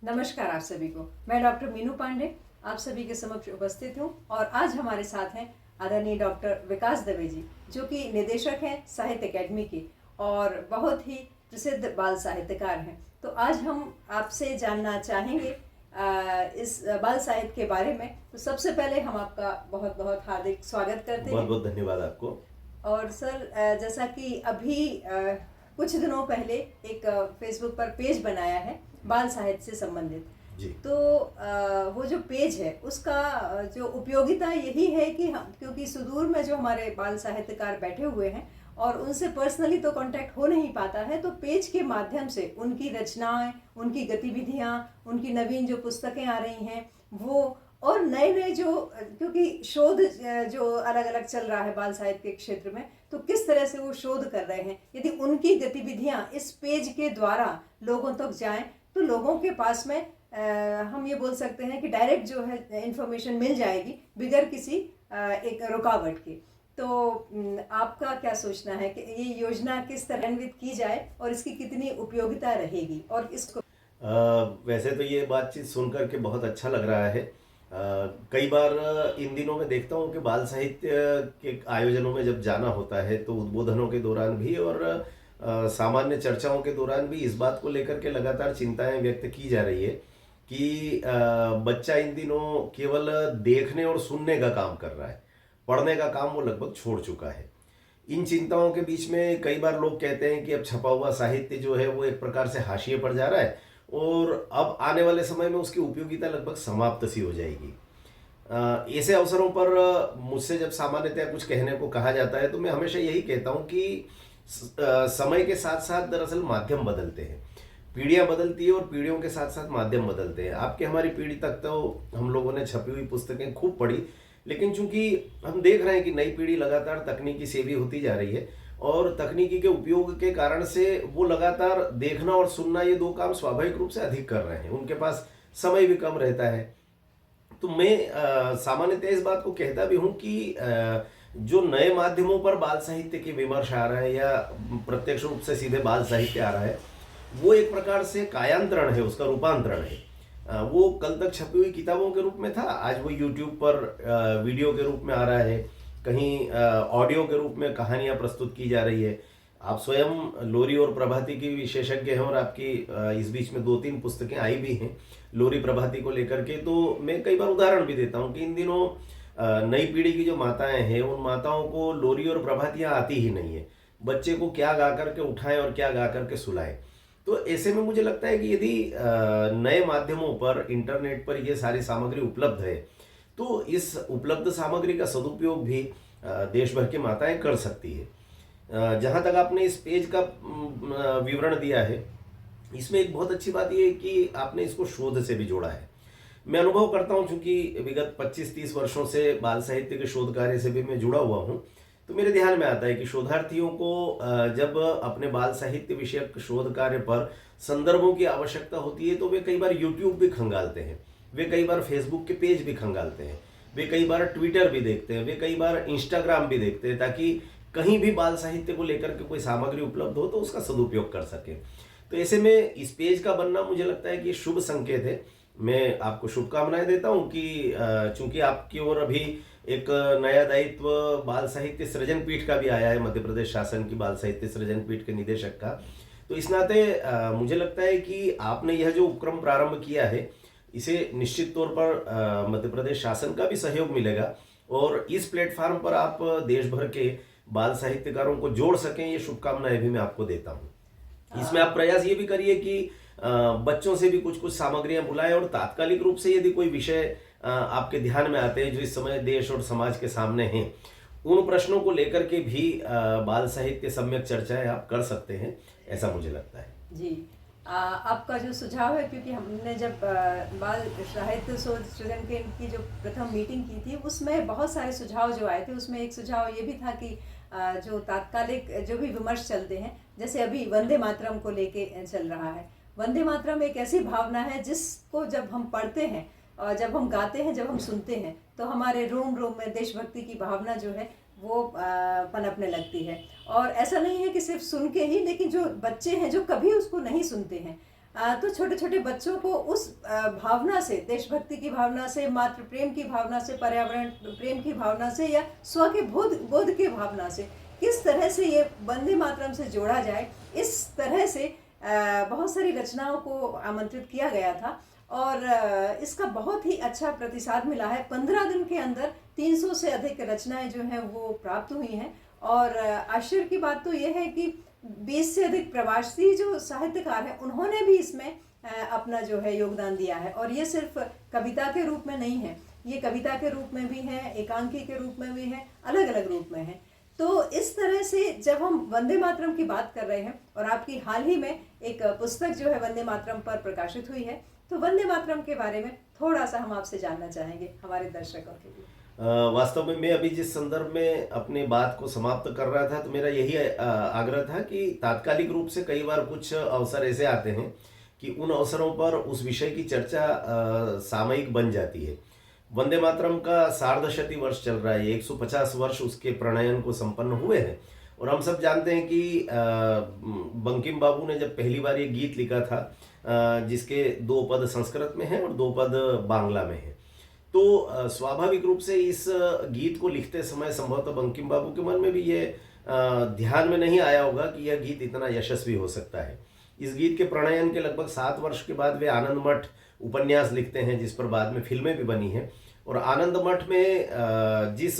नमस्कार आप सभी को। मैं डॉक्टर मीनू पांडे आप सभी के समक्ष उपस्थित हूँ और आज हमारे साथ हैं आदरणीय डॉक्टर विकास दवे जी, जो कि निदेशक हैं साहित्य अकेडमी के और बहुत ही प्रसिद्ध बाल साहित्यकार हैं। तो आज हम आपसे जानना चाहेंगे इस बाल साहित्य के बारे में। तो सबसे पहले हम आपका बहुत बहुत हार्दिक स्वागत करते हैं। बहुत बहुत धन्यवाद आपको। और सर, जैसा कि अभी कुछ दिनों पहले एक फेसबुक पर पेज बनाया है बाल साहित्य से संबंधित जी। तो वो जो पेज है उसका जो उपयोगिता यही है कि हम, क्योंकि सुदूर में जो हमारे बाल साहित्यकार बैठे हुए हैं और उनसे पर्सनली तो कांटेक्ट हो नहीं पाता है, तो पेज के माध्यम से उनकी रचनाएं, उनकी गतिविधियां, उनकी नवीन जो पुस्तकें आ रही हैं वो, और नए नए जो, क्योंकि शोध जो अलग अलग चल रहा है बाल साहित्य के क्षेत्र में, तो किस तरह से वो शोध कर रहे हैं, यदि उनकी गतिविधियां इस पेज के द्वारा लोगों तक जाएं तो लोगों के पास में हम ये बोल सकते हैं कि डायरेक्ट जो है इंफॉर्मेशन मिल जाएगी बिगर किसी एक रुकावट के। तो आपका क्या सोचना है कि ये योजना किस तरह अन्वित की जाए और इसकी कितनी उपयोगिता रहेगी और इसको वैसे तो ये बातचीत सुनकर के बहुत अच्छा लग रहा है। कई बार इन दिनों में देखता हूँ कि बाल साहित्य के आयोजनों में जब जाना होता है तो उद्बोधनों के दौरान भी और सामान्य चर्चाओं के दौरान भी इस बात को लेकर के लगातार चिंताएं व्यक्त की जा रही है कि बच्चा इन दिनों केवल देखने और सुनने का काम कर रहा है, पढ़ने का काम वो लगभग छोड़ चुका है। इन चिंताओं के बीच में कई बार लोग कहते हैं कि अब छपा हुआ साहित्य जो है वो एक प्रकार से हाशिए पर जा रहा है और अब आने वाले समय में उसकी उपयोगिता लगभग समाप्त सी हो जाएगी। ऐसे अवसरों पर मुझसे जब सामान्यतः कुछ कहने को कहा जाता है तो मैं हमेशा यही कहता हूँ कि समय के साथ साथ दरअसल माध्यम बदलते हैं, पीढ़ियाँ बदलती है और पीढ़ियों के साथ साथ माध्यम बदलते हैं। आपके हमारी पीढ़ी तक तो हम लोगों ने छपी हुई पुस्तकें खूब पढ़ी, लेकिन चूंकि हम देख रहे हैं कि नई पीढ़ी लगातार तकनीकी सेवी होती जा रही है और तकनीकी के उपयोग के कारण से वो लगातार देखना और सुनना, ये दो काम स्वाभाविक रूप से अधिक कर रहे हैं, उनके पास समय भी कम रहता है। तो मैं सामान्यतः इस बात को कहता भी हूँ कि जो नए माध्यमों पर बाल साहित्य के विमर्श आ रहा है या प्रत्यक्ष रूप से सीधे बाल साहित्य आ रहा है, वो एक प्रकार से कायांतरण है, उसका रूपांतरण है। वो कल तक छपी हुई किताबों के रूप में था, आज वो यूट्यूब पर वीडियो के रूप में आ रहा है, कहीं ऑडियो के रूप में कहानियां प्रस्तुत की जा रही है। आप स्वयं लोरी और प्रभाती की विशेषज्ञ हैं और आपकी इस बीच में 2-3 पुस्तकें आई भी हैं लोरी प्रभाती को लेकर के। तो मैं कई बार उदाहरण भी देता हूं कि इन दिनों नई पीढ़ी की जो माताएं हैं उन माताओं को लोरी और प्रभातियां आती ही नहीं है, बच्चे को क्या गा करके उठाएं और क्या गा करके सुलाएं। तो ऐसे में मुझे लगता है कि यदि नए माध्यमों पर, इंटरनेट पर ये सारी सामग्री उपलब्ध है तो इस उपलब्ध सामग्री का सदुपयोग भी देश भर की माताएं कर सकती है। जहाँ तक आपने इस पेज का विवरण दिया है, इसमें एक बहुत अच्छी बात यह है कि आपने इसको शोध से भी जोड़ा है। मैं अनुभव करता हूँ, चूंकि विगत 25-30 वर्षों से बाल साहित्य के शोध कार्य से भी मैं जुड़ा हुआ हूँ, तो मेरे ध्यान में आता है कि शोधार्थियों को जब अपने बाल साहित्य विषयक शोध कार्य पर संदर्भों की आवश्यकता होती है तो वे कई बार यूट्यूब भी खंगालते हैं, वे कई बार फेसबुक के पेज भी खंगालते हैं, वे कई बार ट्विटर भी देखते हैं, वे कई बार इंस्टाग्राम भी देखते हैं, ताकि कहीं भी बाल साहित्य को लेकर के कोई सामग्री उपलब्ध हो तो उसका सदुपयोग कर सके। तो ऐसे में इस पेज का बनना मुझे लगता है कि शुभ संकेत है। मैं आपको शुभकामनाएं देता हूं कि चूंकि आपकी ओर अभी एक नया दायित्व बाल साहित्य सृजन पीठ का भी आया है, मध्य प्रदेश शासन की बाल साहित्य सृजन पीठ के निदेशक का, तो इस नाते मुझे लगता है कि आपने यह जो उपक्रम प्रारंभ किया है इसे निश्चित तौर पर मध्य प्रदेश शासन का भी सहयोग मिलेगा और इस प्लेटफॉर्म पर आप देश भर के बाल साहित्यकारों को जोड़ सकें, ये शुभकामनाएं भी मैं आपको देता हूँ। इसमें आप प्रयास ये भी करिए कि बच्चों से भी कुछ कुछ सामग्रियां बुलाएं और तात्कालिक रूप से यदि कोई विषय आपके ध्यान में आते हैं जो इस समय देश और समाज के सामने हैं, उन प्रश्नों को लेकर के भी बाल साहित्य सम्यक चर्चाएं आप कर सकते हैं, ऐसा मुझे लगता है। जी, आपका जो सुझाव है, क्योंकि हमने जब बाल साहित्य सृजन के की जो प्रथम मीटिंग की थी उसमें बहुत सारे सुझाव जो आए थे, उसमें एक सुझाव ये भी था कि जो तात्कालिक जो भी विमर्श चलते हैं, जैसे अभी वंदे मातरम को लेके चल रहा है, वंदे मातरम एक ऐसी भावना है जिसको जब हम पढ़ते हैं और जब हम गाते हैं, जब हम सुनते हैं, तो हमारे रोम रोम में देशभक्ति की भावना जो है वो पनपने लगती है। और ऐसा नहीं है कि सिर्फ सुन के ही, लेकिन जो बच्चे हैं जो कभी उसको नहीं सुनते हैं, तो छोटे छोटे बच्चों को उस भावना से, देशभक्ति की भावना से, मातृ प्रेम की भावना से, पर्यावरण प्रेम की भावना से, या स्व के बोध की भावना से किस तरह से ये वंदे मातरम से जोड़ा जाए, इस तरह से बहुत सारी रचनाओं को आमंत्रित किया गया था। और इसका बहुत ही अच्छा प्रतिसाद मिला है। 15 दिन के अंदर 300 से अधिक रचनाएं जो हैं वो प्राप्त हुई हैं। और आश्चर्य की बात तो ये है कि 20 से अधिक प्रवासी जो साहित्यकार हैं उन्होंने भी इसमें अपना जो है योगदान दिया है। और ये सिर्फ कविता के रूप में नहीं है, ये कविता के रूप में भी है, एकांकी के रूप में भी है, अलग अलग रूप में है। तो इस तरह से जब हम वंदे मातरम की बात कर रहे हैं, और आपकी हाल ही में एक पुस्तक जो है वंदे मातरम पर प्रकाशित हुई है, तो वंदे मातरम के बारे में थोड़ा सा हम आपसे जानना चाहेंगे हमारे दर्शकों के लिए। वास्तव में मैं अभी जिस संदर्भ में अपने बात को समाप्त कर रहा था, तो मेरा यही आग्रह था कि तात्कालिक रूप से कई बार कुछ अवसर ऐसे आते हैं कि उन अवसरों पर उस विषय की चर्चा सामयिक बन जाती है। वंदे मातरम का सार्धशती वर्ष चल रहा है, 150 वर्ष उसके प्रणयन को संपन्न हुए हैं। और हम सब जानते हैं कि बंकिम बाबू ने जब पहली बार ये गीत लिखा था, जिसके 2 पद संस्कृत में हैं और 2 पद बांग्ला में हैं, तो स्वाभाविक रूप से इस गीत को लिखते समय संभवतः बंकिम बाबू के मन में भी ये ध्यान में नहीं आया होगा कि यह गीत इतना यशस्वी हो सकता है। इस गीत के प्रणयन के लगभग 7 वर्ष के बाद वे आनंद मठ उपन्यास लिखते हैं, जिस पर बाद में फिल्में भी बनी हैं। और आनंद मठ में जिस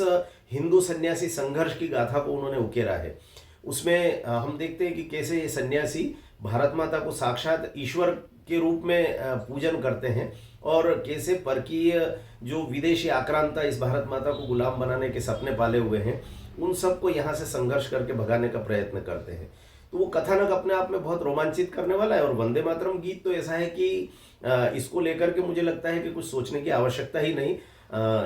हिंदू सन्यासी संघर्ष की गाथा को उन्होंने उकेरा है, उसमें हम देखते हैं कि कैसे ये सन्यासी भारत माता को साक्षात ईश्वर के रूप में पूजन करते हैं, और कैसे परकीय जो विदेशी आक्रांता इस भारत माता को गुलाम बनाने के सपने पाले हुए हैं, उन सबको यहाँ से संघर्ष करके भगाने का प्रयत्न करते हैं। तो वो कथानक अपने आप में बहुत रोमांचित करने वाला है। और वंदे मातरम गीत तो ऐसा है कि इसको लेकर के मुझे लगता है कि कुछ सोचने की आवश्यकता ही नहीं।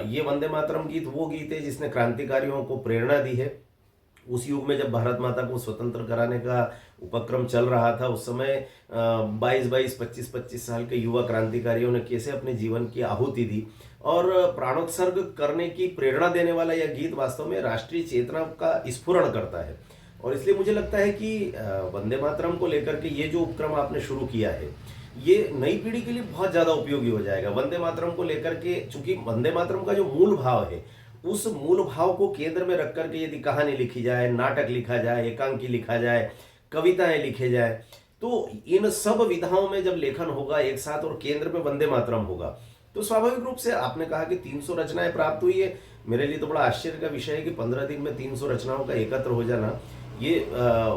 ये वंदे मातरम गीत वो गीत है जिसने क्रांतिकारियों को प्रेरणा दी है। उस युग में जब भारत माता को स्वतंत्र कराने का उपक्रम चल रहा था, उस समय 22-22, 25-25 साल के युवा क्रांतिकारियों ने कैसे अपने जीवन की आहुति दी और प्राणोत्सर्ग करने की प्रेरणा देने वाला यह गीत वास्तव में राष्ट्रीय चेतना का स्फुरण करता है। और इसलिए मुझे लगता है कि वंदे मातरम को लेकर के ये जो उपक्रम आपने शुरू किया है, ये नई पीढ़ी के लिए बहुत ज़्यादा उपयोगी हो जाएगा। वंदे मातरम को लेकर के, चूंकि वंदे मातरम का जो मूल भाव है, उस मूल भाव को केंद्र में रख करके यदि कहानी लिखी जाए, नाटक लिखा जाए, एकांकी लिखा जाए, कविताएं लिखे जाए, तो इन सब विधाओं में जब लेखन होगा एक साथ और केंद्र में वंदे मातरम होगा, तो स्वाभाविक रूप से आपने कहा कि 300 रचनाएं प्राप्त हुई है। मेरे लिए तो बड़ा आश्चर्य का विषय है कि 15 दिन में 300 रचनाओं का एकत्र हो जाना, ये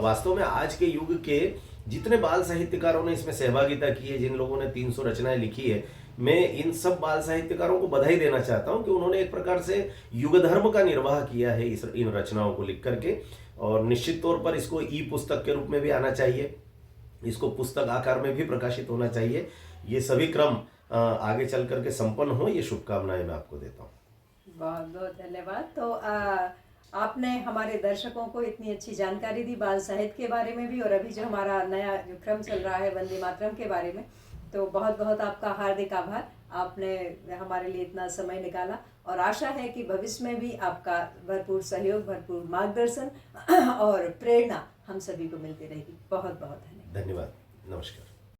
वास्तव में आज के युग के जितने बाल साहित्यकारों ने इसमें सहभागिता की है, जिन लोगों ने 300 रचनाएं लिखी है, मैं इन सब बाल साहित्यकारों को बधाई देना चाहता हूं कि उन्होंने एक प्रकार से युग धर्म का निर्वाह किया है इन रचनाओं को लिख करके। और निश्चित तौर पर इसको ई पुस्तक के रूप में भी आना चाहिए, इसको पुस्तक आकार में भी प्रकाशित होना चाहिए। ये सभी क्रम आगे चल करके संपन्न हो, ये शुभकामनाएं मैं आपको देता हूँ। बहुत बहुत धन्यवाद। तो आपने हमारे दर्शकों को इतनी अच्छी जानकारी दी बाल साहित्य के बारे में भी, और अभी जो हमारा नया जो क्रम चल रहा है वंदे मातरम के बारे में, तो बहुत बहुत आपका हार्दिक आभार। आपने हमारे लिए इतना समय निकाला, और आशा है कि भविष्य में भी आपका भरपूर सहयोग, भरपूर मार्गदर्शन और प्रेरणा हम सभी को मिलती रहेगी। बहुत बहुत धन्यवाद। धन्यवाद, नमस्कार।